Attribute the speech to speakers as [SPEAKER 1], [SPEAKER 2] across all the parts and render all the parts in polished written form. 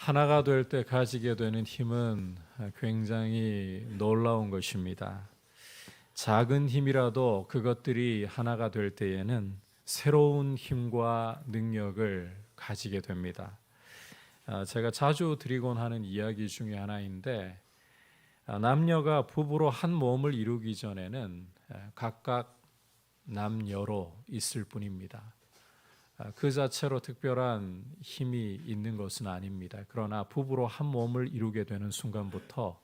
[SPEAKER 1] 하나가 될 때 가지게 되는 힘은 굉장히 놀라운 것입니다. 작은 힘이라도 그것들이 하나가 될 때에는 새로운 힘과 능력을 가지게 됩니다. 제가 자주 드리곤 하는 이야기 중에 하나인데, 남녀가 부부로 한 몸을 이루기 전에는 각각 남녀로 있을 뿐입니다. 그 자체로 특별한 힘이 있는 것은 아닙니다. 그러나 부부로 한 몸을 이루게 되는 순간부터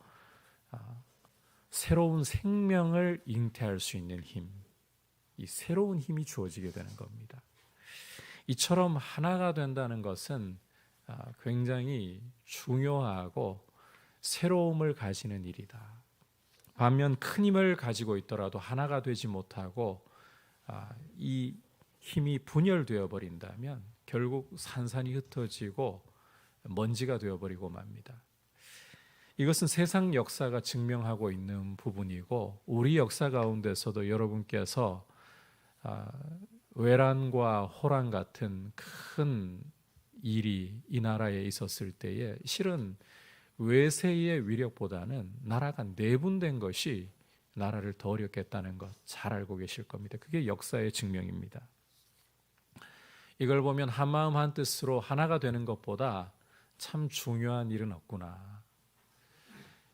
[SPEAKER 1] 새로운 생명을 잉태할 수 있는 힘, 이 새로운 힘이 주어지게 되는 겁니다. 이처럼 하나가 된다는 것은 굉장히 중요하고 새로움을 가지는 일이다. 반면 큰 힘을 가지고 있더라도 하나가 되지 못하고 이 힘이 분열되어 버린다면 결국 산산이 흩어지고 먼지가 되어버리고 맙니다. 이것은 세상 역사가 증명하고 있는 부분이고, 우리 역사 가운데서도 여러분께서 외란과 호란 같은 큰 일이 이 나라에 있었을 때에 실은 외세의 위력보다는 나라가 내분된 것이 나라를 더 어렵게 했다는 것 잘 알고 계실 겁니다. 그게 역사의 증명입니다. 이걸 보면 한마음 한뜻으로 하나가 되는 것보다 참 중요한 일은 없구나.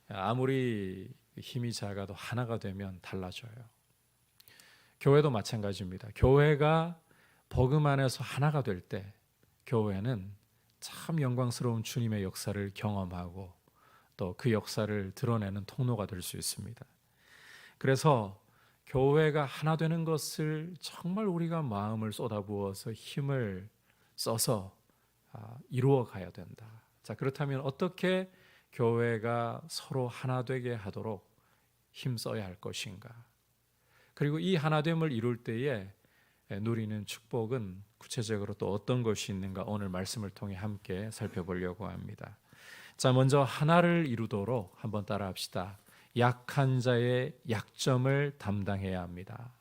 [SPEAKER 1] 아무리 힘이 작아도 하나가 되면 달라져요. 교회도 마찬가지입니다. 교회가 복음 안에서 하나가 될 때 교회는 참 영광스러운 주님의 역사를 경험하고 또 그 역사를 드러내는 통로가 될 수 있습니다. 그래서 교회가 하나 되는 것을 정말 우리가 마음을 쏟아부어서 힘을 써서 이루어 가야 된다. 자, 그렇다면 어떻게 교회가 서로 하나 되게 하도록 힘써야 할 것인가? 그리고 이 하나됨을 이룰 때에 누리는 축복은 구체적으로 또 어떤 것이 있는가 오늘 말씀을 통해 함께 살펴보려고 합니다. 자, 먼저 하나를 이루도록 한번 따라 합시다. 약한 자의 약점을 담당해야 합니다.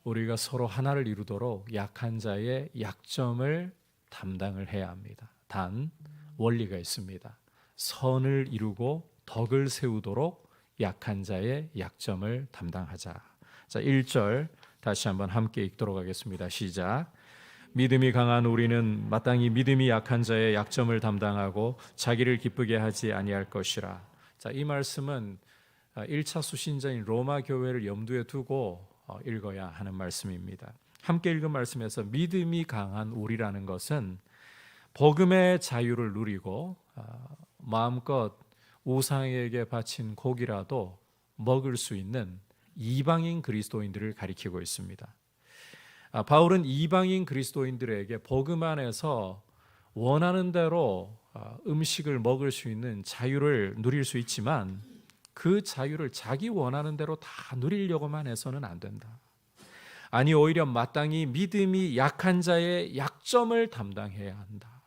[SPEAKER 1] 우리가 서로 하나를 이루도록 약한 자의 약점을 담당을 해야 합니다. 단 원리가 있습니다. 선을 이루고 덕을 세우도록 약한 자의 약점을 담당하자. 자, 1절 다시 한번 함께 읽도록 하겠습니다. 시작. 믿음이 강한 우리는 마땅히 믿음이 약한 자의 약점을 담당하고 자기를 기쁘게 하지 아니할 것이라. 자, 이 말씀은 1차 수신자인 로마 교회를 염두에 두고 읽어야 하는 말씀입니다. 함께 읽은 말씀에서 믿음이 강한 우리라는 것은 복음의 자유를 누리고 마음껏 우상에게 바친 고기라도 먹을 수 있는 이방인 그리스도인들을 가리키고 있습니다. 바울은 이방인 그리스도인들에게 복음 안에서 원하는 대로 음식을 먹을 수 있는 자유를 누릴 수 있지만 그 자유를 자기 원하는 대로 다 누리려고만 해서는 안 된다. 아니, 오히려 마땅히 믿음이 약한 자의 약점을 담당해야 한다.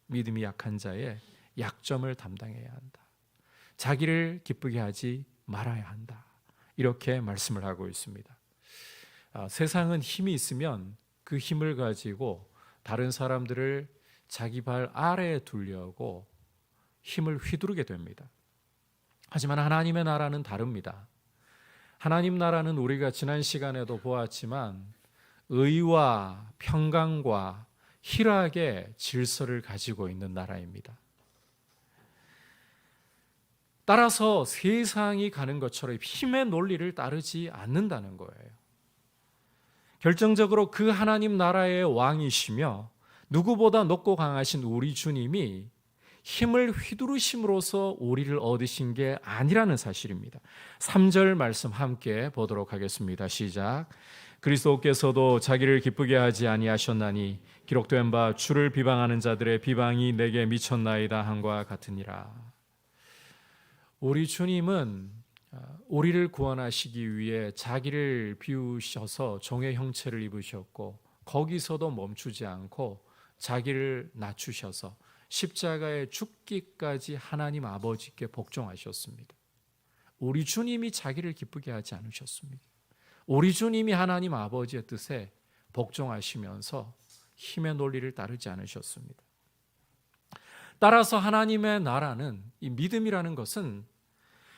[SPEAKER 1] 믿음이 약한 자의 약점을 담당해야 한다. 자기를 기쁘게 하지 말아야 한다. 이렇게 말씀을 하고 있습니다. 세상은 힘이 있으면 그 힘을 가지고 다른 사람들을 자기 발 아래에 두려고 힘을 휘두르게 됩니다. 하지만 하나님의 나라는 다릅니다. 하나님 나라는 우리가 지난 시간에도 보았지만 의와 평강과 희락의 질서를 가지고 있는 나라입니다. 따라서 세상이 가는 것처럼 힘의 논리를 따르지 않는다는 거예요. 결정적으로 그 하나님 나라의 왕이시며 누구보다 높고 강하신 우리 주님이 힘을 휘두르심으로써 우리를 얻으신 게 아니라는 사실입니다. 3절 말씀 함께 보도록 하겠습니다. 시작. 그리스도께서도 자기를 기쁘게 하지 아니하셨나니 기록된 바 주를 비방하는 자들의 비방이 내게 미쳤나이다 함과 같으니라. 우리 주님은 우리를 구원하시기 위해 자기를 비우셔서 종의 형체를 입으셨고 거기서도 멈추지 않고 자기를 낮추셔서 십자가에 죽기까지 하나님 아버지께 복종하셨습니다. 우리 주님이 자기를 기쁘게 하지 않으셨습니다. 우리 주님이 하나님 아버지의 뜻에 복종하시면서 힘의 논리를 따르지 않으셨습니다. 따라서 하나님의 나라는, 이 믿음이라는 것은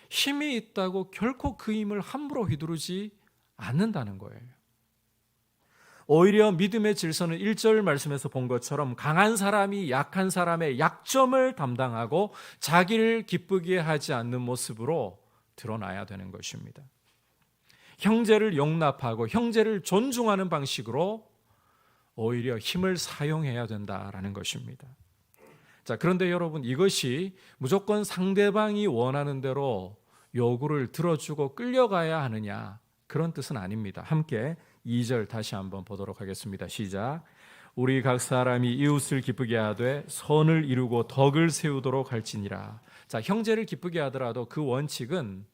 [SPEAKER 1] 힘이 있다고 결코 그 힘을 함부로 휘두르지 않는다는 거예요. 오히려 믿음의 질서는 1절 말씀에서 본 것처럼 강한 사람이 약한 사람의 약점을 담당하고 자기를 기쁘게 하지 않는 모습으로 드러나야 되는 것입니다. 형제를 용납하고 형제를 존중하는 방식으로 오히려 힘을 사용해야 된다라는 것입니다. 자, 그런데 여러분, 이것이 무조건 상대방이 원하는 대로 요구를 들어주고 끌려가야 하느냐, 그런 뜻은 아닙니다. 함께 2절 다시 한번 보도록 하겠습니다. 시작. 우리 각 사람이 이웃을 기쁘게 하되 선을 이루고 덕을 세우도록 할지니라. 자, 형제를 기쁘게 하더라도 그 원칙은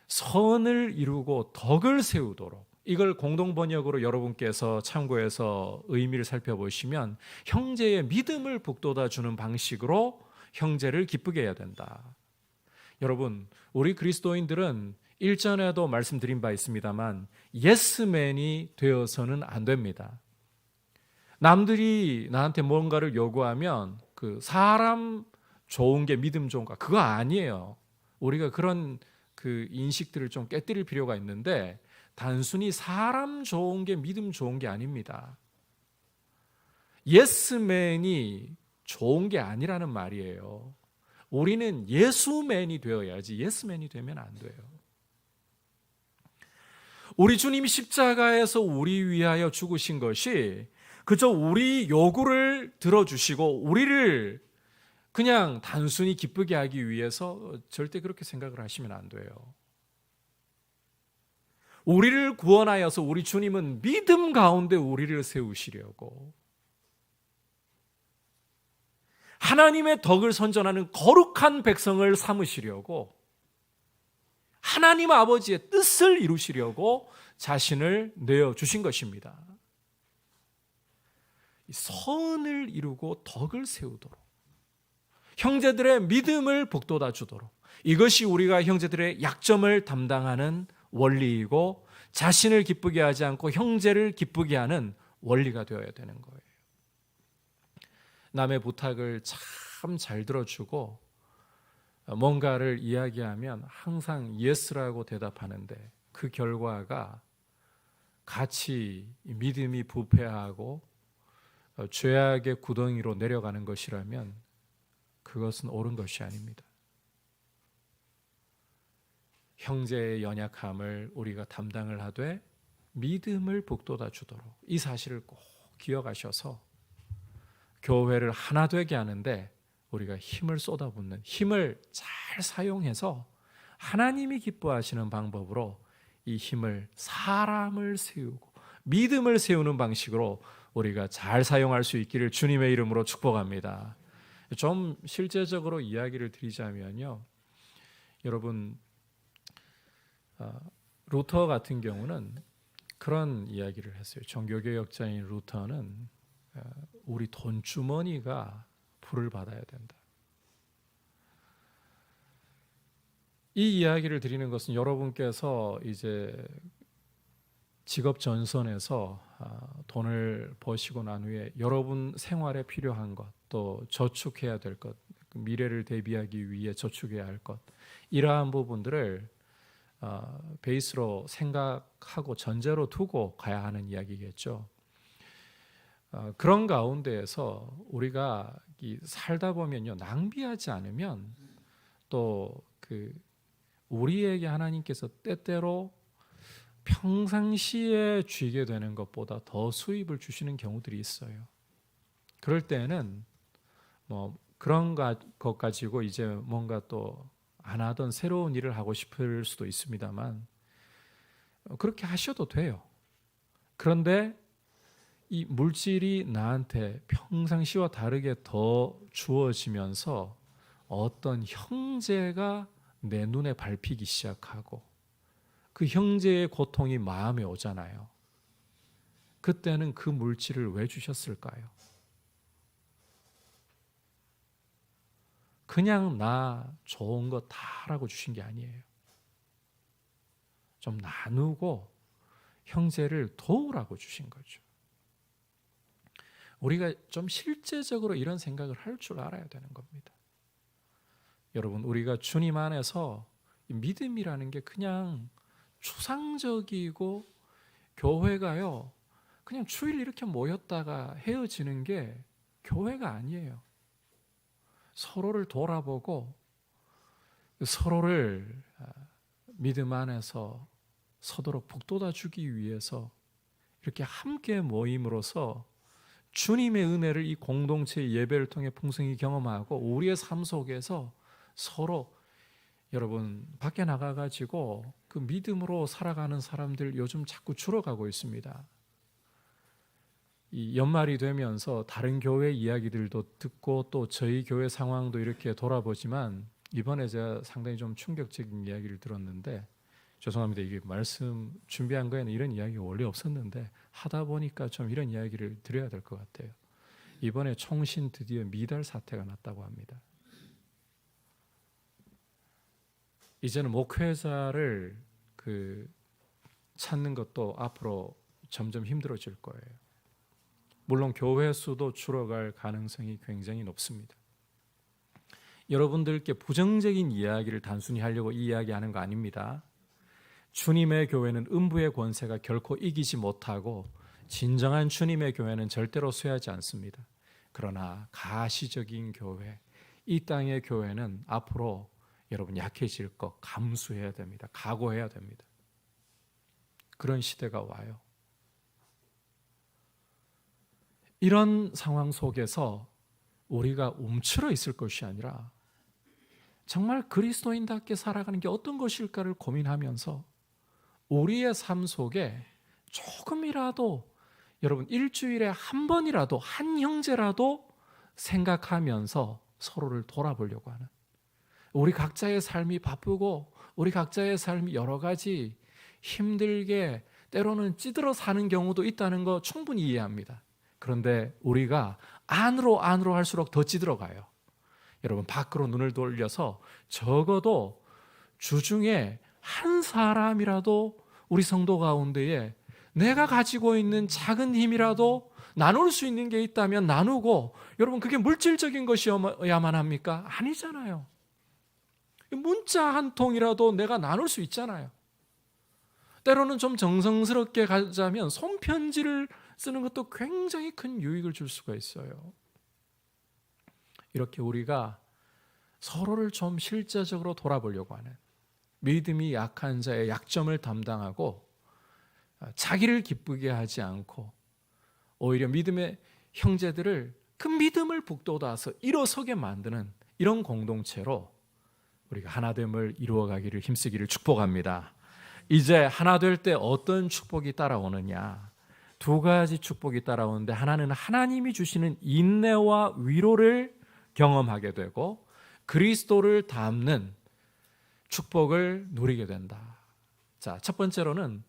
[SPEAKER 1] 선을 이루고 덕을 세우도록, 이걸 공동번역으로 여러분께서 참고해서 의미를 살펴보시면 형제의 믿음을 북돋아 주는 방식으로 형제를 기쁘게 해야 된다. 여러분, 우리 그리스도인들은 일전에도 말씀드린 바 있습니다만 예스맨이 되어서는 안 됩니다. 남들이 나한테 뭔가를 요구하면 그 사람 좋은 게 믿음 좋은가, 그거 아니에요. 우리가 그런 그 인식들을 좀 깨뜨릴 필요가 있는데, 단순히 사람 좋은 게 믿음 좋은 게 아닙니다. 예스맨이 좋은 게 아니라는 말이에요. 우리는 예수맨이 되어야지 예스맨이 되면 안 돼요. 우리 주님이 십자가에서 우리 위하여 죽으신 것이 그저 우리 요구를 들어주시고 우리를 그냥 단순히 기쁘게 하기 위해서 절대 그렇게 생각을 하시면 안 돼요. 우리를 구원하여서 우리 주님은 믿음 가운데 우리를 세우시려고, 하나님의 덕을 선전하는 거룩한 백성을 삼으시려고, 하나님 아버지의 뜻을 이루시려고 자신을 내어주신 것입니다. 선을 이루고 덕을 세우도록, 형제들의 믿음을 북돋아 주도록, 이것이 우리가 형제들의 약점을 담당하는 원리이고 자신을 기쁘게 하지 않고 형제를 기쁘게 하는 원리가 되어야 되는 거예요. 남의 부탁을 참 잘 들어주고 뭔가를 이야기하면 항상 예스라고 대답하는데 그 결과가 같이 믿음이 부패하고 죄악의 구덩이로 내려가는 것이라면 그것은 옳은 것이 아닙니다. 형제의 연약함을 우리가 담당을 하되 믿음을 북돋아 주도록, 이 사실을 꼭 기억하셔서 교회를 하나 되게 하는데 우리가 힘을 쏟아붓는, 힘을 잘 사용해서 하나님이 기뻐하시는 방법으로 이 힘을 사람을 세우고 믿음을 세우는 방식으로 우리가 잘 사용할 수 있기를 주님의 이름으로 축복합니다. 좀 실제적으로 이야기를 드리자면요, 여러분, 루터 같은 경우는 그런 이야기를 했어요. 종교개혁자인 루터는 우리 돈주머니가 불을 받아야 된다. 이 이야기를 드리는 것은 여러분께서 이제 직업 전선에서 돈을 버시고 난 후에 여러분 생활에 필요한 것, 또 저축해야 될 것, 미래를 대비하기 위해 저축해야 할 것, 이러한 부분들을 베이스로 생각하고 전제로 두고 가야 하는 이야기겠죠. 그런 가운데에서 우리가 살다 보면요, 낭비하지 않으면 또 우리에게 하나님께서 때때로 평상시에 쥐게 되는 것보다 더 수입을 주시는 경우들이 있어요. 그럴 때는 뭐 그런 것 가지고 이제 뭔가 또 안 하던 새로운 일을 하고 싶을 수도 있습니다만 그렇게 하셔도 돼요. 그런데 이 물질이 나한테 평상시와 다르게 더 주어지면서 어떤 형제가 내 눈에 밟히기 시작하고 그 형제의 고통이 마음에 오잖아요. 그때는 그 물질을 왜 주셨을까요? 그냥 나 좋은 거 다라고 주신 게 아니에요. 좀 나누고 형제를 도우라고 주신 거죠. 우리가 좀 실제적으로 이런 생각을 할 줄 알아야 되는 겁니다. 여러분, 우리가 주님 안에서 믿음이라는 게 그냥 추상적이고 교회가요 그냥 주일 이렇게 모였다가 헤어지는 게 교회가 아니에요. 서로를 돌아보고 서로를 믿음 안에서 서도록 북돋아 주기 위해서 이렇게 함께 모임으로써 주님의 은혜를 이 공동체의 예배를 통해 풍성히 경험하고 우리의 삶 속에서 서로 여러분 밖에 나가가지고 그 믿음으로 살아가는 사람들 요즘 자꾸 줄어가고 있습니다. 이 연말이 되면서 다른 교회 이야기들도 듣고 또 저희 교회 상황도 이렇게 돌아보지만 이번에 제가 상당히 좀 충격적인 이야기를 들었는데 죄송합니다. 이게 말씀 준비한 거에는 이런 이야기가 원래 없었는데 하다 보니까 좀 이런 이야기를 드려야 될 것 같아요. 이번에 총신 드디어 미달 사태가 났다고 합니다. 이제는 목회자를 찾는 것도 앞으로 점점 힘들어질 거예요. 물론 교회 수도 줄어갈 가능성이 굉장히 높습니다. 여러분들께 부정적인 이야기를 단순히 하려고 이 이야기하는 거 아닙니다. 주님의 교회는 음부의 권세가 결코 이기지 못하고 진정한 주님의 교회는 절대로 쇠하지 않습니다. 그러나 가시적인 교회, 이 땅의 교회는 앞으로 여러분 약해질 것 감수해야 됩니다. 각오해야 됩니다. 그런 시대가 와요. 이런 상황 속에서 우리가 움츠러 있을 것이 아니라 정말 그리스도인답게 살아가는 게 어떤 것일까를 고민하면서 우리의 삶 속에 조금이라도 여러분 일주일에 한 번이라도 한 형제라도 생각하면서 서로를 돌아보려고 하는 우리 각자의 삶이 바쁘고 우리 각자의 삶이 여러 가지 힘들게 때로는 찌들어 사는 경우도 있다는 거 충분히 이해합니다. 그런데 우리가 안으로 할수록 더 찌들어가요. 여러분 밖으로 눈을 돌려서 적어도 주중에 한 사람이라도 우리 성도 가운데에 내가 가지고 있는 작은 힘이라도 나눌 수 있는 게 있다면 나누고 여러분 그게 물질적인 것이어야만 합니까? 아니잖아요. 문자 한 통이라도 내가 나눌 수 있잖아요. 때로는 좀 정성스럽게 가자면 손편지를 쓰는 것도 굉장히 큰 유익을 줄 수가 있어요. 이렇게 우리가 서로를 좀 실제적으로 돌아보려고 하는 믿음이 약한 자의 약점을 담당하고 자기를 기쁘게 하지 않고 오히려 믿음의 형제들을 그 믿음을 북돋아서 일어서게 만드는 이런 공동체로 우리가 하나됨을 이루어가기를 힘쓰기를 축복합니다. 이제 하나 될 때 어떤 축복이 따라오느냐? 두 가지 축복이 따라오는데 하나는 하나님이 주시는 인내와 위로를 경험하게 되고 그리스도를 닮는 축복을 누리게 된다. 자, 첫 번째로는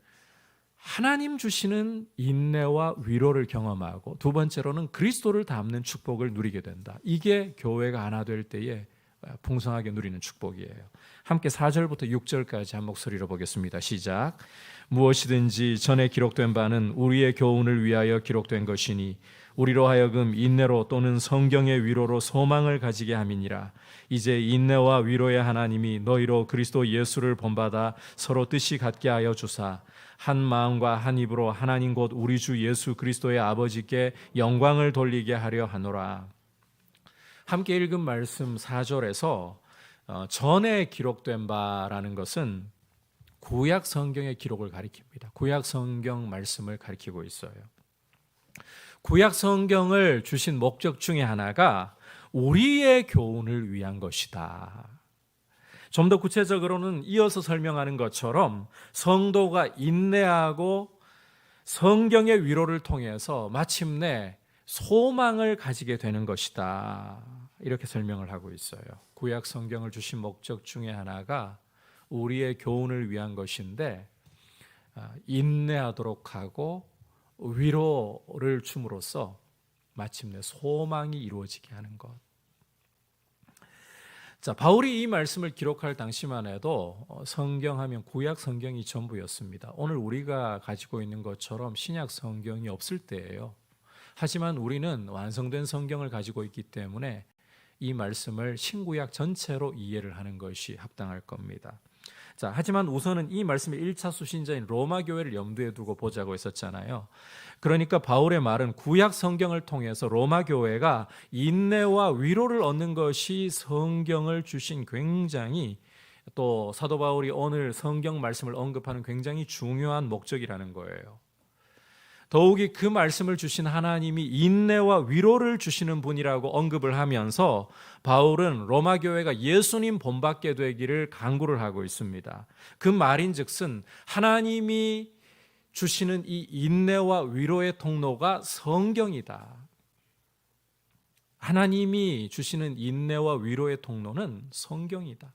[SPEAKER 1] 하나님 주시는 인내와 위로를 경험하고 두 번째로는 그리스도를 닮는 축복을 누리게 된다. 이게 교회가 하나 될 때에 풍성하게 누리는 축복이에요. 함께 4절부터 6절까지 한 목소리로 보겠습니다. 시작. 무엇이든지 전에 기록된 바는 우리의 교훈을 위하여 기록된 것이니 우리로 하여금 인내로 또는 성경의 위로로 소망을 가지게 함이니라. 이제 인내와 위로의 하나님이 너희로 그리스도 예수를 본받아 서로 뜻이 같게 하여 주사 한 마음과 한 입으로 하나님 곧 우리 주 예수 그리스도의 아버지께 영광을 돌리게 하려 하노라. 함께 읽은 말씀 4절에서 전에 기록된 바라는 것은 구약 성경의 기록을 가리킵니다. 구약 성경 말씀을 가리키고 있어요. 구약 성경을 주신 목적 중에 하나가 우리의 교훈을 위한 것이다. 좀 더 구체적으로는 이어서 설명하는 것처럼 성도가 인내하고 성경의 위로를 통해서 마침내 소망을 가지게 되는 것이다. 이렇게 설명을 하고 있어요. 구약 성경을 주신 목적 중에 하나가 우리의 교훈을 위한 것인데 인내하도록 하고 위로를 줌으로써 마침내 소망이 이루어지게 하는 것. 자, 바울이 이 말씀을 기록할 당시만 해도 성경하면 구약 성경이 전부였습니다. 오늘 우리가 가지고 있는 것처럼 신약 성경이 없을 때예요. 하지만 우리는 완성된 성경을 가지고 있기 때문에 이 말씀을 신구약 전체로 이해를 하는 것이 합당할 겁니다. 자, 하지만 우선은 이 말씀의 1차 수신자인 로마 교회를 염두에 두고 보자고 했었잖아요. 그러니까 바울의 말은 구약 성경을 통해서 로마 교회가 인내와 위로를 얻는 것이 성경을 주신 굉장히, 또 사도 바울이 오늘 성경 말씀을 언급하는 굉장히 중요한 목적이라는 거예요. 더욱이 그 말씀을 주신 하나님이 인내와 위로를 주시는 분이라고 언급을 하면서 바울은 로마 교회가 예수님 본받게 되기를 간구를 하고 있습니다. 그 말인즉슨 하나님이 주시는 이 인내와 위로의 통로가 성경이다. 하나님이 주시는 인내와 위로의 통로는 성경이다.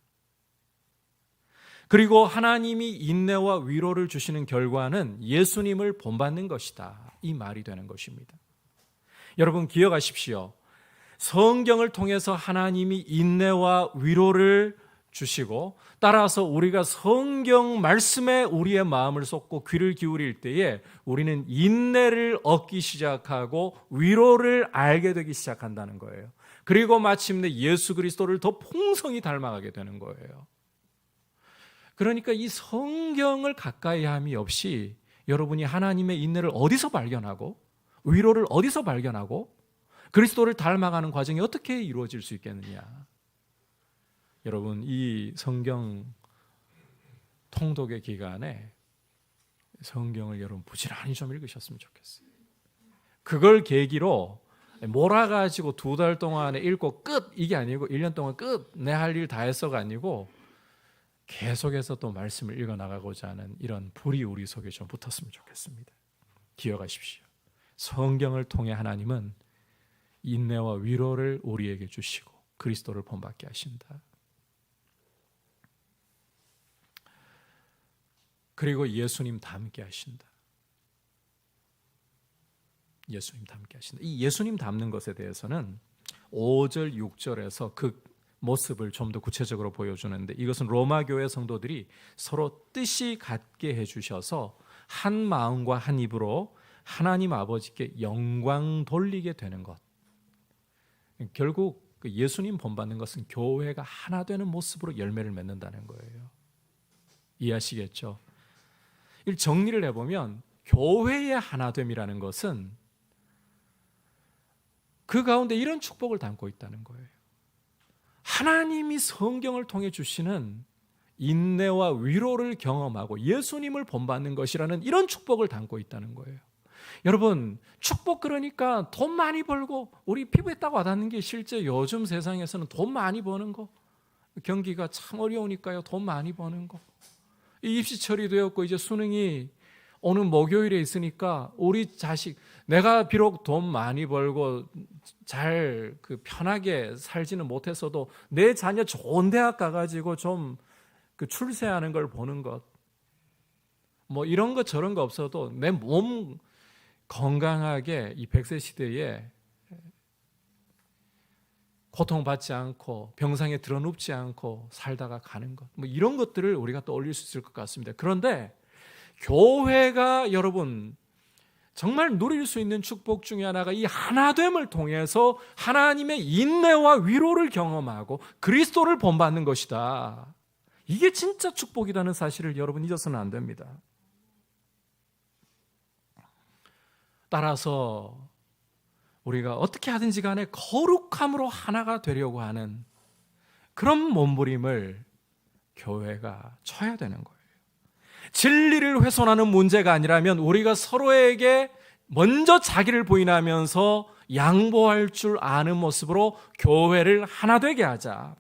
[SPEAKER 1] 그리고 하나님이 인내와 위로를 주시는 결과는 예수님을 본받는 것이다. 이 말이 되는 것입니다. 여러분 기억하십시오. 성경을 통해서 하나님이 인내와 위로를 주시고, 따라서 우리가 성경 말씀에 우리의 마음을 쏟고 귀를 기울일 때에 우리는 인내를 얻기 시작하고 위로를 알게 되기 시작한다는 거예요. 그리고 마침내 예수 그리스도를 더 풍성히 닮아가게 되는 거예요. 그러니까 이 성경을 가까이 함이 없이 여러분이 하나님의 인내를 어디서 발견하고 위로를 어디서 발견하고 그리스도를 닮아가는 과정이 어떻게 이루어질 수 있겠느냐. 여러분 이 성경 통독의 기간에 성경을 여러분 부지런히 좀 읽으셨으면 좋겠어요. 그걸 계기로 몰아가지고 2달 동안에 읽고 끝 이게 아니고 1년 동안 끝 내 할 일 다 했어가 아니고 계속해서 또 말씀을 읽어나가고자 하는 이런 불이 우리 속에 좀 붙었으면 좋겠습니다. 기억하십시오. 성경을 통해 하나님은 인내와 위로를 우리에게 주시고 그리스도를 본받게 하신다. 그리고 예수님 닮게 하신다. 예수님 닮게 하신다. 이 예수님 닮는 것에 대해서는 5절, 6절에서 그 모습을 좀 더 구체적으로 보여주는데, 이것은 로마 교회 성도들이 서로 뜻이 같게 해주셔서 한 마음과 한 입으로 하나님 아버지께 영광 돌리게 되는 것. 결국 예수님 본받는 것은 교회가 하나 되는 모습으로 열매를 맺는다는 거예요. 이해하시겠죠? 이 정리를 해보면 교회의 하나됨이라는 것은 그 가운데 이런 축복을 담고 있다는 거예요. 하나님이 성경을 통해 주시는 인내와 위로를 경험하고 예수님을 본받는 것이라는 이런 축복을 담고 있다는 거예요. 여러분 축복 그러니까 돈 많이 벌고 우리 피부에 딱 와닿는 게 실제 요즘 세상에서는 돈 많이 버는 거, 경기가 참 어려우니까요 돈 많이 버는 거, 입시철이 되었고 이제 수능이 오는 목요일에 있으니까 우리 자식, 내가 비록 돈 많이 벌고 잘 편하게 살지는 못했어도 내 자녀 좋은 대학 가가지고 좀 출세하는 걸 보는 것, 뭐 이런 거 저런 거 없어도 내 몸 건강하게 이 100세 시대에 고통받지 않고 병상에 드러눕지 않고 살다가 가는 것, 뭐 이런 것들을 우리가 떠올릴 수 있을 것 같습니다. 그런데 교회가 여러분 정말 누릴 수 있는 축복 중에 하나가 이 하나됨을 통해서 하나님의 인내와 위로를 경험하고 그리스도를 본받는 것이다. 이게 진짜 축복이라는 사실을 여러분 잊어서는 안 됩니다. 따라서 우리가 어떻게 하든지 간에 거룩함으로 하나가 되려고 하는 그런 몸부림을 교회가 쳐야 되는 거예요. 진리를 훼손하는 문제가 아니라면 우리가 서로에게 먼저 자기를 부인하면서 양보할 줄 아는 모습으로 교회를 하나 되게 하자.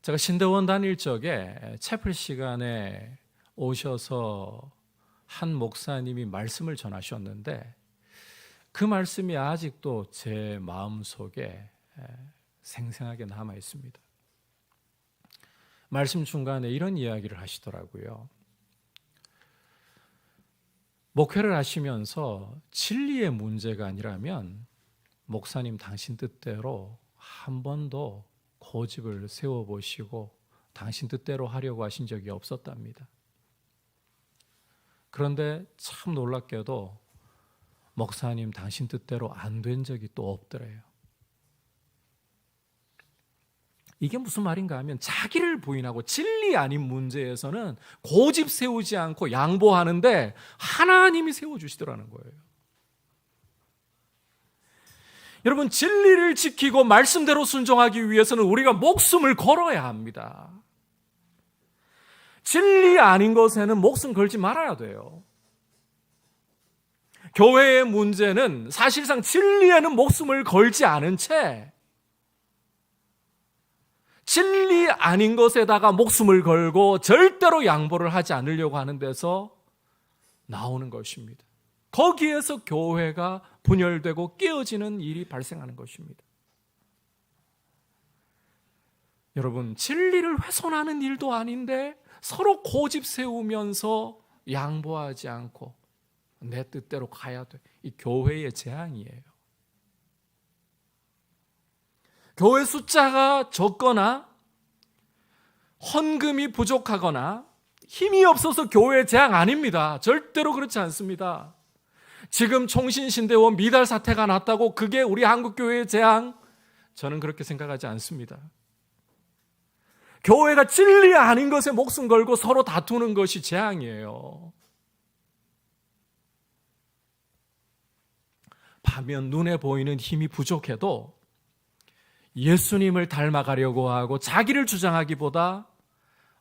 [SPEAKER 1] 제가 신대원 다닐 적에 채플 시간에 오셔서 한 목사님이 말씀을 전하셨는데 그 말씀이 아직도 제 마음속에 생생하게 남아 있습니다. 말씀 중간에 이런 이야기를 하시더라고요. 목회를 하시면서 진리의 문제가 아니라면 목사님 당신 뜻대로 한 번도 고집을 세워보시고 당신 뜻대로 하려고 하신 적이 없었답니다. 그런데 참 놀랍게도 목사님 당신 뜻대로 안 된 적이 또 없더래요. 이게 무슨 말인가 하면 자기를 부인하고 진리 아닌 문제에서는 고집 세우지 않고 양보하는데 하나님이 세워주시더라는 거예요. 여러분, 진리를 지키고 말씀대로 순종하기 위해서는 우리가 목숨을 걸어야 합니다. 진리 아닌 것에는 목숨 걸지 말아야 돼요. 교회의 문제는 사실상 진리에는 목숨을 걸지 않은 채 진리 아닌 것에다가 목숨을 걸고 절대로 양보를 하지 않으려고 하는 데서 나오는 것입니다. 거기에서 교회가 분열되고 깨어지는 일이 발생하는 것입니다. 여러분, 진리를 훼손하는 일도 아닌데 서로 고집 세우면서 양보하지 않고 내 뜻대로 가야 돼. 이 교회의 재앙이에요. 교회 숫자가 적거나 헌금이 부족하거나 힘이 없어서 교회의 재앙 아닙니다. 절대로 그렇지 않습니다. 지금 총신신대원 미달 사태가 났다고 그게 우리 한국교회의 재앙? 저는 그렇게 생각하지 않습니다. 교회가 진리 아닌 것에 목숨 걸고 서로 다투는 것이 재앙이에요. 반면 눈에 보이는 힘이 부족해도 예수님을 닮아가려고 하고 자기를 주장하기보다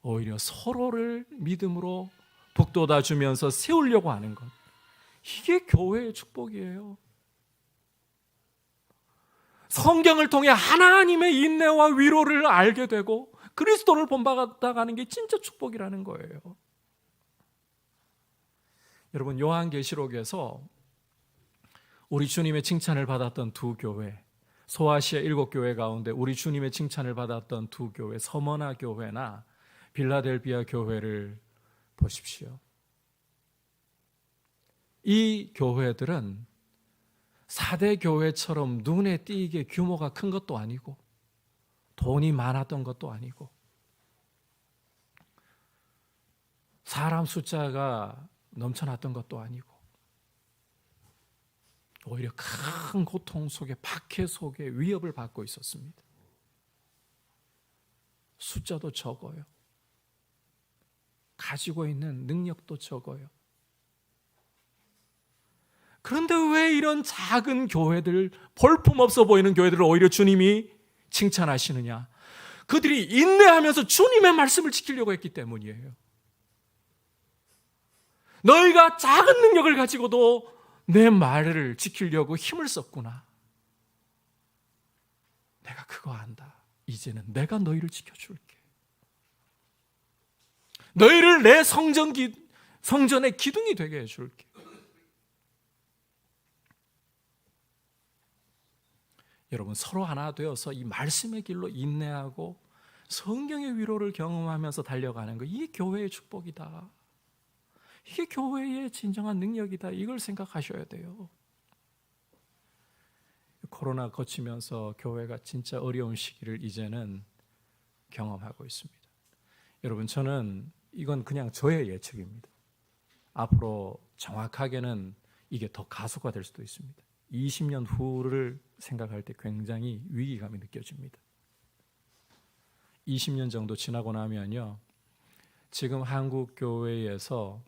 [SPEAKER 1] 오히려 서로를 믿음으로 북돋아 주면서 세우려고 하는 것, 이게 교회의 축복이에요. 성경을 통해 하나님의 인내와 위로를 알게 되고 그리스도를 본받아가는 게 진짜 축복이라는 거예요. 여러분, 요한계시록에서 우리 주님의 칭찬을 받았던 두 교회, 소아시아 7교회 가운데 우리 주님의 칭찬을 받았던 두 교회, 서머나 교회나 빌라델비아 교회를 보십시오. 이 교회들은 4대 교회처럼 눈에 띄게 규모가 큰 것도 아니고 돈이 많았던 것도 아니고 사람 숫자가 넘쳐났던 것도 아니고 오히려 큰 고통 속에, 박해 속에 위협을 받고 있었습니다. 숫자도 적어요. 가지고 있는 능력도 적어요. 그런데 왜 이런 작은 교회들, 볼품없어 보이는 교회들을 오히려 주님이 칭찬하시느냐? 그들이 인내하면서 주님의 말씀을 지키려고 했기 때문이에요. 너희가 작은 능력을 가지고도 내 말을 지키려고 힘을 썼구나. 내가 그거 안다. 이제는 내가 너희를 지켜줄게. 너희를 내 성전의 기둥이 되게 해줄게. 여러분, 서로 하나 되어서 이 말씀의 길로 인내하고 성경의 위로를 경험하면서 달려가는 거, 이게 교회의 축복이다. 이게 교회의 진정한 능력이다. 이걸 생각하셔야 돼요. 코로나 거치면서 교회가 진짜 어려운 시기를 이제는 경험하고 있습니다. 여러분, 저는 이건 그냥 저의 예측입니다. 앞으로 정확하게는 이게 더 가속화될 수도 있습니다. 20년 후를 생각할 때 굉장히 위기감이 느껴집니다. 20년 정도 지나고 나면요, 지금 한국 교회에서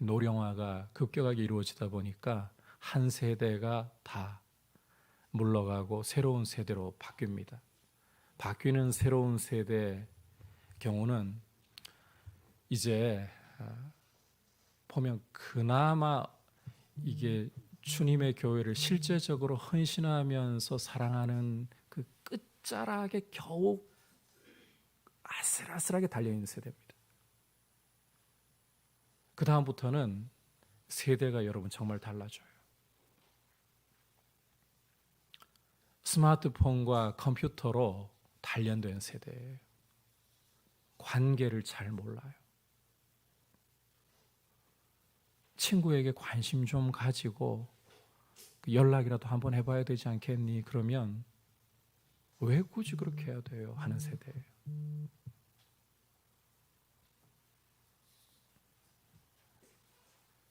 [SPEAKER 1] 노령화가 급격하게 이루어지다 보니까 한 세대가 다 물러가고 새로운 세대로 바뀝니다. 바뀌는 새로운 세대 경우는 이제 보면 그나마 이게 주님의 교회를 실제적으로 헌신하면서 사랑하는 그 끝자락에 겨우 아슬아슬하게 달려있는 세대입니다. 그 다음부터는 세대가 여러분 정말 달라져요. 스마트폰과 컴퓨터로 단련된 세대예요. 관계를 잘 몰라요. 친구에게 관심 좀 가지고 연락이라도 한번 해봐야 되지 않겠니? 그러면 왜 굳이 그렇게 해야 돼요? 하는 세대예요.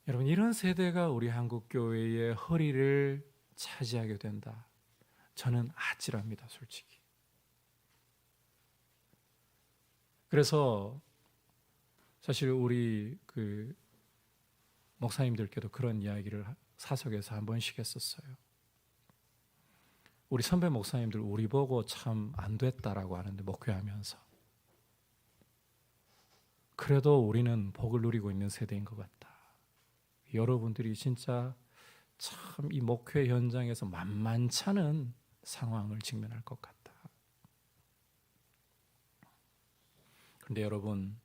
[SPEAKER 1] 여러분, 이런 세대가 우리 한국교회의 허리를 차지하게 된다. 저는 아찔합니다, 솔직히. 그래서 사실 우리 목사님들께도 그런 이야기를 사석에서 한 번씩 했었어요. 우리 선배 목사님들 우리 보고 참 안 됐다라고 하는데, 목회하면서 그래도 우리는 복을 누리고 있는 세대인 것 같다. 여러분들이 진짜 참 이 목회 현장에서 만만찮은 상황을 직면할 것 같다. 그런데 여러분,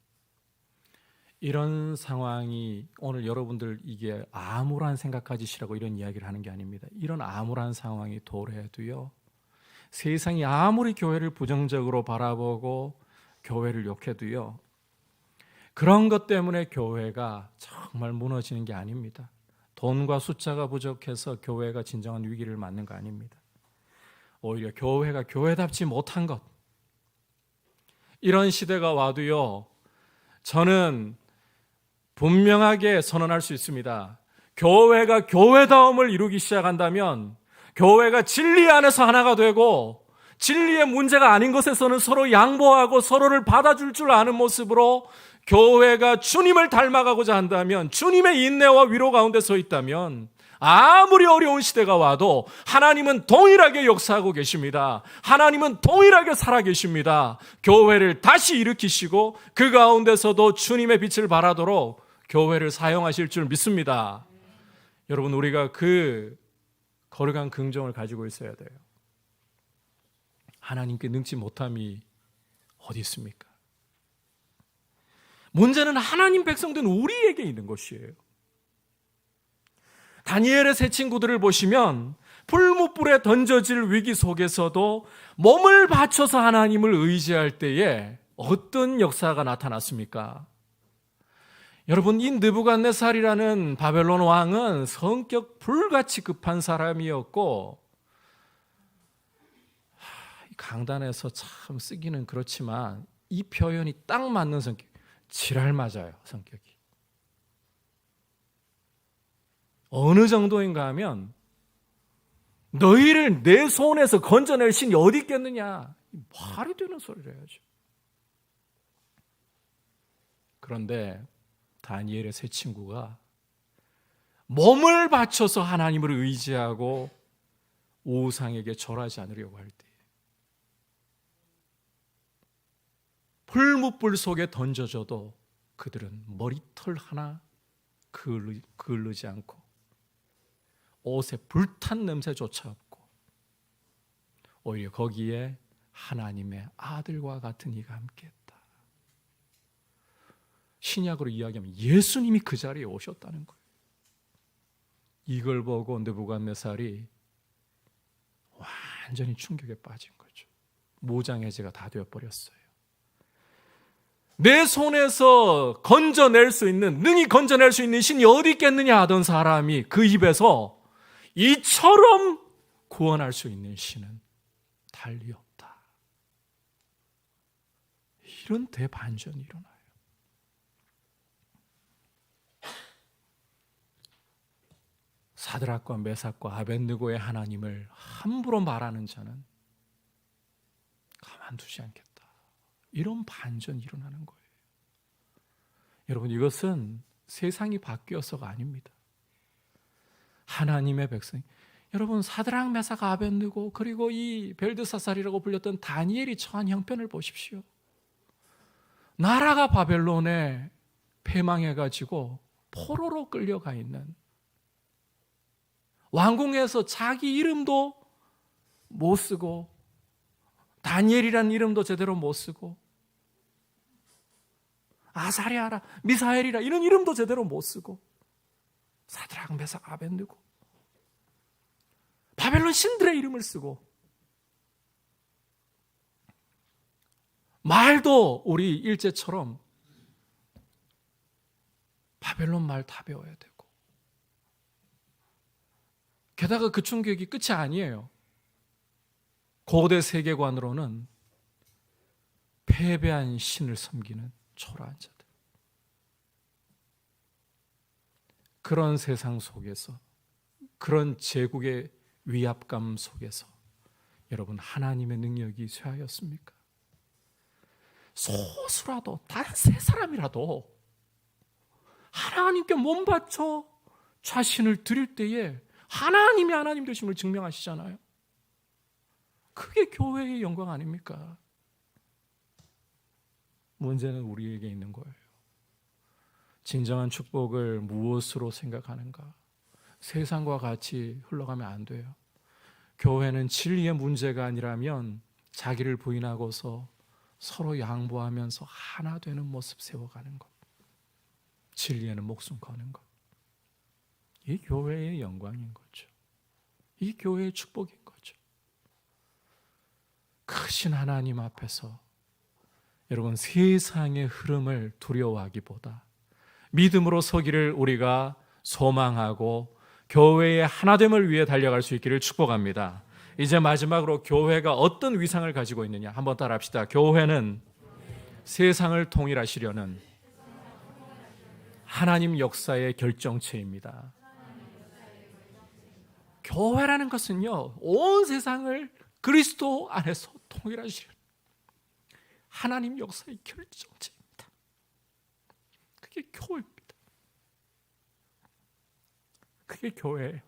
[SPEAKER 1] 이런 상황이 오늘 여러분들 이게 암울한 생각하시라고 이런 이야기를 하는 게 아닙니다. 이런 암울한 상황이 도래해도요, 세상이 아무리 교회를 부정적으로 바라보고 교회를 욕해도요, 그런 것 때문에 교회가 정말 무너지는 게 아닙니다. 돈과 숫자가 부족해서 교회가 진정한 위기를 맞는 거 아닙니다. 오히려 교회가 교회답지 못한 것, 이런 시대가 와도요, 저는 분명하게 선언할 수 있습니다. 교회가 교회다움을 이루기 시작한다면, 교회가 진리 안에서 하나가 되고 진리의 문제가 아닌 것에서는 서로 양보하고 서로를 받아줄 줄 아는 모습으로 교회가 주님을 닮아가고자 한다면, 주님의 인내와 위로 가운데 서 있다면, 아무리 어려운 시대가 와도 하나님은 동일하게 역사하고 계십니다. 하나님은 동일하게 살아계십니다. 교회를 다시 일으키시고 그 가운데서도 주님의 빛을 발하도록 교회를 사용하실 줄 믿습니다. 여러분, 우리가 그 거룩한 긍정을 가지고 있어야 돼요. 하나님께 능치 못함이 어디 있습니까? 문제는 하나님 백성된 우리에게 있는 것이에요. 다니엘의 세 친구들을 보시면 풀무불에 던져질 위기 속에서도 몸을 바쳐서 하나님을 의지할 때에 어떤 역사가 나타났습니까? 여러분, 이 느부갓네살이라는 바벨론 왕은 성격 불같이 급한 사람이었고, 강단에서 참 쓰기는 그렇지만 이 표현이 딱 맞는 성격, 지랄 맞아요. 성격이 어느 정도인가 하면, 너희를 내 손에서 건져낼 신이 어디 있겠느냐, 말이 되는 소리를 해야죠. 그런데 다니엘의 세 친구가 몸을 바쳐서 하나님을 의지하고 우상에게 절하지 않으려고 할 때, 풀무불 속에 던져져도 그들은 머리털 하나 그을르지 않고 옷에 불탄 냄새조차 없고, 오히려 거기에 하나님의 아들과 같은 이가 함께했다. 신약으로 이야기하면 예수님이 그 자리에 오셨다는 거예요. 이걸 보고 느부갓네살이 완전히 충격에 빠진 거죠. 무장해제가 다 되어버렸어요. 내 손에서 건져낼 수 있는, 능히 건져낼 수 있는 신이 어디 있겠느냐 하던 사람이 그 입에서 이처럼 구원할 수 있는 신은 달리 없다. 이런 대반전이 일어나요. 사드락과 메삭과 아벳느고의 하나님을 함부로 말하는 자는 가만두지 않겠다. 이런 반전이 일어나는 거예요. 여러분, 이것은 세상이 바뀌어서가 아닙니다. 하나님의 백성, 여러분, 사드락 메삭 아벳느고 그리고 이 벨드사살이라고 불렸던 다니엘이 처한 형편을 보십시오. 나라가 바벨론에 패망해가지고 포로로 끌려가 있는, 왕궁에서 자기 이름도 못 쓰고 다니엘이라는 이름도 제대로 못 쓰고 아사랴라, 미사엘이라 이런 이름도 제대로 못 쓰고, 사드락 메삭 아벳느고 바벨론 신들의 이름을 쓰고, 말도 우리 일제처럼 바벨론 말 다 배워야 되고, 게다가 그 충격이 끝이 아니에요. 고대 세계관으로는 패배한 신을 섬기는 초라한 자들. 그런 세상 속에서, 그런 제국의 위압감 속에서 여러분, 하나님의 능력이 쇠하였습니까? 소수라도, 다른 세 사람이라도 하나님께 몸 바쳐 자신을 드릴 때에 하나님이 하나님 되심을 증명하시잖아요. 그게 교회의 영광 아닙니까? 문제는 우리에게 있는 거예요. 진정한 축복을 무엇으로 생각하는가? 세상과 같이 흘러가면 안 돼요. 교회는 진리의 문제가 아니라면 자기를 부인하고서 서로 양보하면서 하나 되는 모습 세워가는 것, 진리에는 목숨 거는 것, 이 교회의 영광인 거죠. 이 교회의 축복인 거죠. 크신 하나님 앞에서 여러분, 세상의 흐름을 두려워하기보다 믿음으로 서기를 우리가 소망하고 교회의 하나됨을 위해 달려갈 수 있기를 축복합니다. 이제 마지막으로 교회가 어떤 위상을 가지고 있느냐 한번 따라 합시다. 교회는 세상을 통일하시려는 하나님 역사의 결정체입니다. 교회라는 것은요, 온 세상을 그리스도 안에서 통일하시려는 하나님 역사의 결정체입니다. 그게 교회입니다. 그게 교회예요.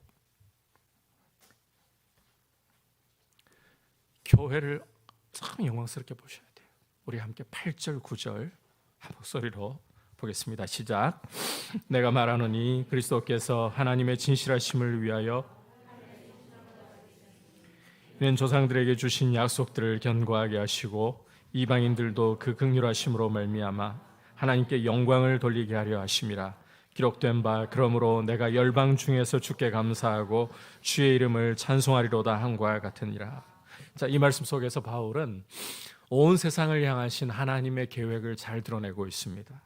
[SPEAKER 1] 교회를 참 영광스럽게 보셔야 돼요. 우리 함께 8절 9절 한 목소리로 보겠습니다. 시작. 내가 말하노니 그리스도께서 하나님의 진실하심을 위하여 이는 조상들에게 주신 약속들을 견고하게 하시고 이방인들도 그 긍휼하심으로 말미암아 하나님께 영광을 돌리게 하려 하심이라. 기록된 바 그러므로 내가 열방 중에서 주께 감사하고 주의 이름을 찬송하리로다 함과 같으니라. 자, 이 말씀 속에서 바울은 온 세상을 향하신 하나님의 계획을 잘 드러내고 있습니다.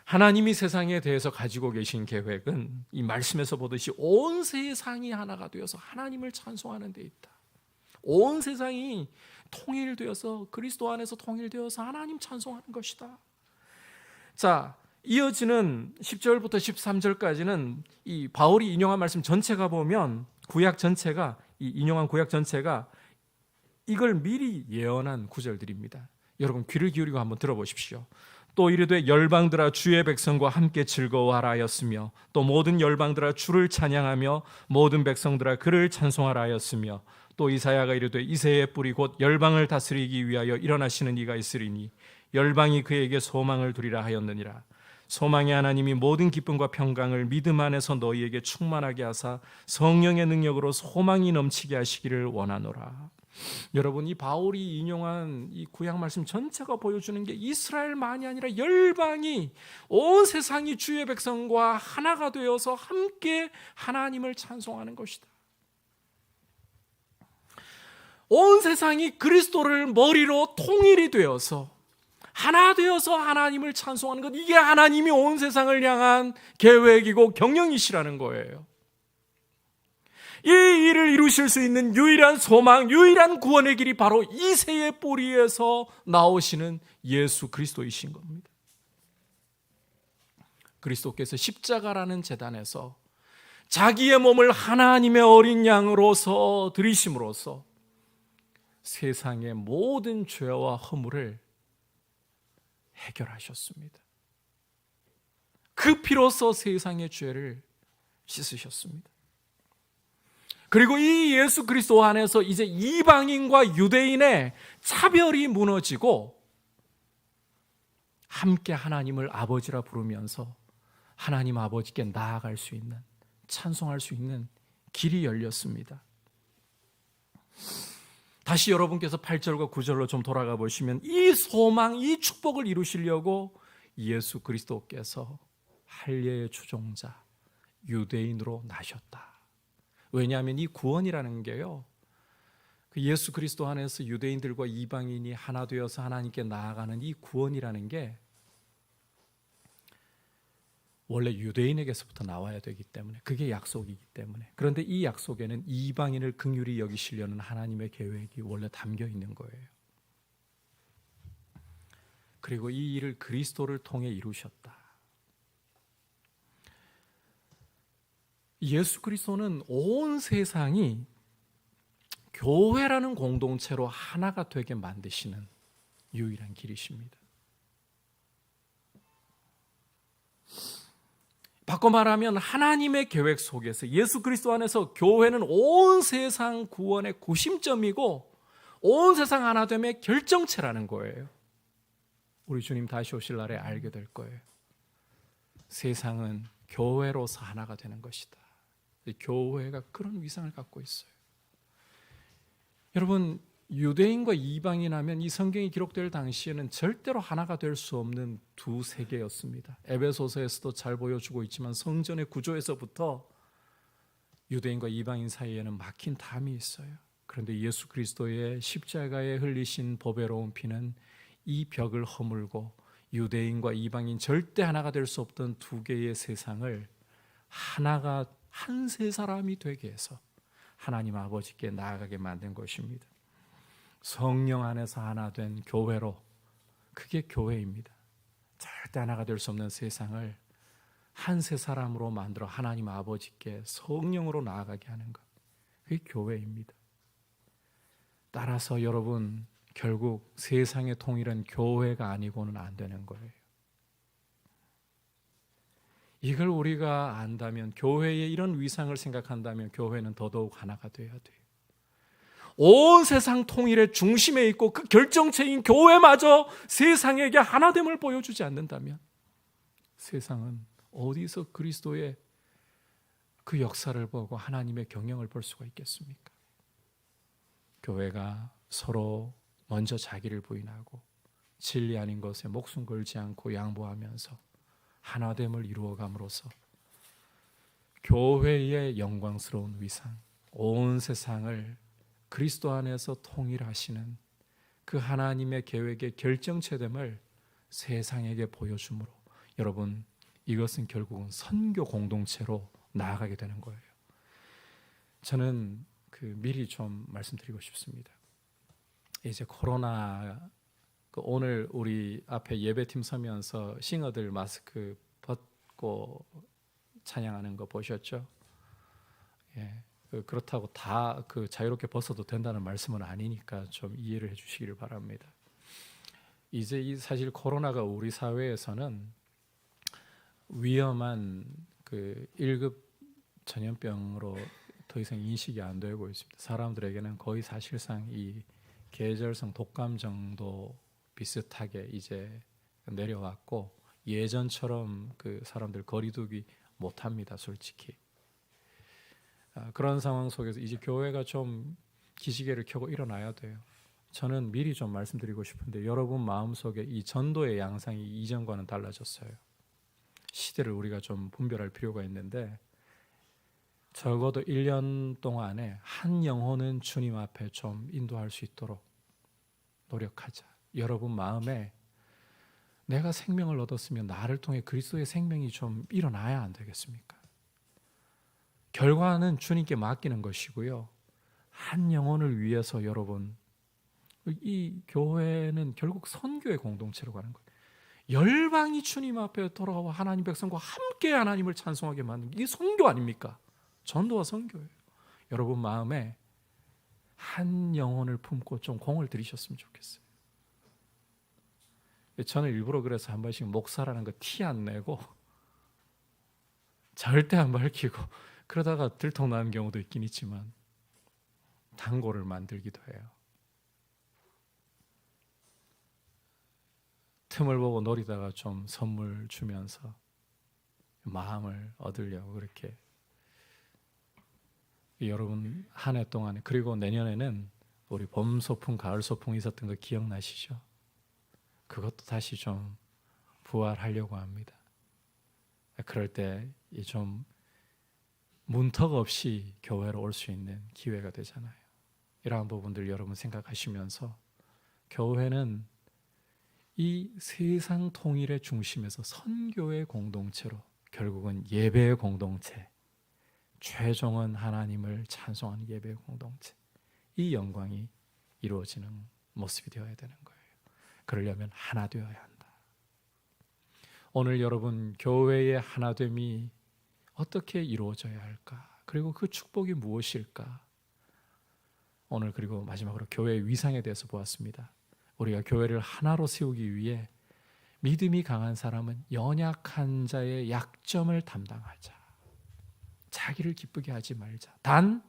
[SPEAKER 1] 하나님이 세상에 대해서 가지고 계신 계획은 이 말씀에서 보듯이 온 세상이 하나가 되어서 하나님을 찬송하는 데 있다. 온 세상이 통일되어서 그리스도 안에서 통일되어서 하나님 찬송하는 것이다. 자, 이어지는 10절부터 13절까지는 이 바울이 인용한 말씀 전체가 보면 구약 전체가, 이 인용한 구약 전체가 이걸 미리 예언한 구절들입니다. 여러분 귀를 기울이고 한번 들어보십시오. 또 이르되 열방들아 주의 백성과 함께 즐거워하라 하였으며 또 모든 열방들아 주를 찬양하며 모든 백성들아 그를 찬송하라 하였으며 또 이사야가 이르되 이새의 뿌리 곧 열방을 다스리기 위하여 일어나시는 이가 있으리니 열방이 그에게 소망을 두리라 하였느니라. 소망의 하나님이 모든 기쁨과 평강을 믿음 안에서 너희에게 충만하게 하사 성령의 능력으로 소망이 넘치게 하시기를 원하노라. 여러분, 이 바울이 인용한 이 구약 말씀 전체가 보여주는 게 이스라엘만이 아니라 열방이, 온 세상이 주의 백성과 하나가 되어서 함께 하나님을 찬송하는 것이다. 온 세상이 그리스도를 머리로 통일이 되어서 하나 되어서 하나님을 찬송하는 것, 이게 하나님이 온 세상을 향한 계획이고 경영이시라는 거예요. 이 일을 이루실 수 있는 유일한 소망, 유일한 구원의 길이 바로 이새의 뿌리에서 나오시는 예수 그리스도이신 겁니다. 그리스도께서 십자가라는 제단에서 자기의 몸을 하나님의 어린 양으로서 드리심으로써 세상의 모든 죄와 허물을 해결하셨습니다. 그 피로써 세상의 죄를 씻으셨습니다. 그리고 이 예수 그리스도 안에서 이제 이방인과 유대인의 차별이 무너지고 함께 하나님을 아버지라 부르면서 하나님 아버지께 나아갈 수 있는, 찬송할 수 있는 길이 열렸습니다. 다시 여러분께서 8절과 9절로 좀 돌아가 보시면 이 소망, 이 축복을 이루시려고 예수 그리스도께서 할례의 추종자 유대인으로 나셨다. 왜냐하면 이 구원이라는 게요, 그 예수 그리스도 안에서 유대인들과 이방인이 하나 되어서 하나님께 나아가는 이 구원이라는 게 원래 유대인에게서부터 나와야 되기 때문에, 그게 약속이기 때문에, 그런데 이 약속에는 이방인을 긍휼히 여기시려는 하나님의 계획이 원래 담겨 있는 거예요. 그리고 이 일을 그리스도를 통해 이루셨다. 예수 그리스도는 온 세상이 교회라는 공동체로 하나가 되게 만드시는 유일한 길이십니다. 바꿔 말하면 하나님의 계획 속에서 예수 그리스도 안에서 교회는 온 세상 구원의 구심점이고 온 세상 하나됨의 결정체라는 거예요. 우리 주님 다시 오실 날에 알게 될 거예요. 세상은 교회로서 하나가 되는 것이다. 교회가 그런 위상을 갖고 있어요. 여러분, 유대인과 이방인 하면 이 성경이 기록될 당시에는 절대로 하나가 될 수 없는 두 세계였습니다. 에베소서에서도 잘 보여주고 있지만 성전의 구조에서부터 유대인과 이방인 사이에는 막힌 담이 있어요. 그런데 예수 그리스도의 십자가에 흘리신 보배로운 피는 이 벽을 허물고 유대인과 이방인 절대 하나가 될 수 없던 두 개의 세상을 하나가 한 세 사람이 되게 해서 하나님 아버지께 나아가게 만든 것입니다. 성령 안에서 하나 된 교회로, 그게 교회입니다. 절대 하나가 될 수 없는 세상을 한 세 사람으로 만들어 하나님 아버지께 성령으로 나아가게 하는 것, 그게 교회입니다. 따라서 여러분, 결국 세상의 통일은 교회가 아니고는 안 되는 거예요. 이걸 우리가 안다면, 교회의 이런 위상을 생각한다면 교회는 더더욱 하나가 되어야 돼요. 온 세상 통일의 중심에 있고 그 결정체인 교회마저 세상에게 하나됨을 보여주지 않는다면 세상은 어디서 그리스도의 그 역사를 보고 하나님의 경영을 볼 수가 있겠습니까? 교회가 서로 먼저 자기를 부인하고 진리 아닌 것에 목숨 걸지 않고 양보하면서 하나됨을 이루어감으로써 교회의 영광스러운 위상, 온 세상을 그리스도 안에서 통일하시는 그 하나님의 계획의 결정체됨을 세상에게 보여주므로, 여러분, 이것은 결국은 선교 공동체로 나아가게 되는 거예요. 저는 미리 좀 말씀드리고 싶습니다. 이제 코로나, 오늘 우리 앞에 예배팀 서면서 싱어들 마스크 벗고 찬양하는 거 보셨죠? 예. 그렇다고 다 자유롭게 벗어도 된다는 말씀은 아니니까 좀 이해를 해주시기를 바랍니다. 이제 사실 코로나가 우리 사회에서는 위험한 1급 전염병으로 더 이상 인식이 안 되고 있습니다. 사람들에게는 거의 사실상 이 계절성 독감 정도 비슷하게 이제 내려왔고, 예전처럼 사람들 거리두기 못합니다, 솔직히. 그런 상황 속에서 이제 교회가 좀 기지개를 켜고 일어나야 돼요. 저는 미리 좀 말씀드리고 싶은데, 여러분 마음속에 이 전도의 양상이 이전과는 달라졌어요. 시대를 우리가 좀 분별할 필요가 있는데, 적어도 1년 동안에 한 영혼은 주님 앞에 좀 인도할 수 있도록 노력하자. 여러분 마음에 내가 생명을 얻었으면 나를 통해 그리스도의 생명이 좀 일어나야 안 되겠습니까? 결과는 주님께 맡기는 것이고요. 한 영혼을 위해서 여러분, 이 교회는 결국 선교의 공동체로 가는 거예요. 열방이 주님 앞에 돌아와 하나님 백성과 함께 하나님을 찬송하게 만든 이게 선교 아닙니까? 전도와 선교예요. 여러분 마음에 한 영혼을 품고 좀 공을 들이셨으면 좋겠어요. 저는 일부러 그래서 한 번씩 목사라는 거 티 안 내고 절대 안 밝히고 그러다가 들통나는 경우도 있긴 있지만 단골을 만들기도 해요. 틈을 보고 노리다가 좀 선물 주면서 마음을 얻으려고 그렇게. 여러분 한 해 동안에, 그리고 내년에는 우리 봄 소풍, 가을 소풍 있었던 거 기억나시죠? 그것도 다시 좀 부활하려고 합니다. 그럴 때 좀 문턱 없이 교회로 올 수 있는 기회가 되잖아요. 이러한 부분들 여러분 생각하시면서 교회는 이 세상 통일의 중심에서 선교의 공동체로, 결국은 예배의 공동체, 최종은 하나님을 찬송하는 예배의 공동체, 이 영광이 이루어지는 모습이 되어야 되는 거예요. 그러려면 하나 되어야 한다. 오늘 여러분 교회의 하나됨이 어떻게 이루어져야 할까? 그리고 그 축복이 무엇일까? 오늘 그리고 마지막으로 교회의 위상에 대해서 보았습니다. 우리가 교회를 하나로 세우기 위해 믿음이 강한 사람은 연약한 자의 약점을 담당하자. 자기를 기쁘게 하지 말자. 단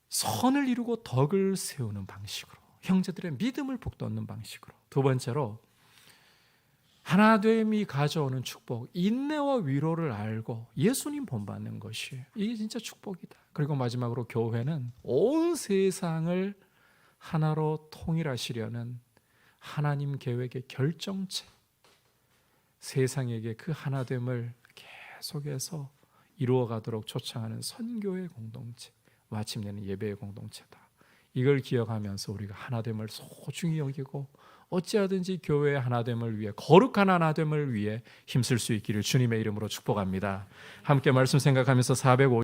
[SPEAKER 1] 선을 이루고 덕을 세우는 방식으로, 형제들의 믿음을 북돋는 방식으로. 두 번째로 하나됨이 가져오는 축복, 인내와 위로를 알고 예수님 본받는 것이에요. 이게 진짜 축복이다. 그리고 마지막으로 교회는 온 세상을 하나로 통일하시려는 하나님 계획의 결정체, 세상에게 그 하나됨을 계속해서 이루어가도록 초청하는 선교의 공동체, 마침내는 예배의 공동체다. 이걸 기억하면서 우리가 하나됨을 소중히 여기고 어찌하든지 교회의 하나됨을 위해, 거룩한 하나됨을 위해 힘쓸 수 있기를 주님의 이름으로 축복합니다. 함께 말씀 생각하면서 450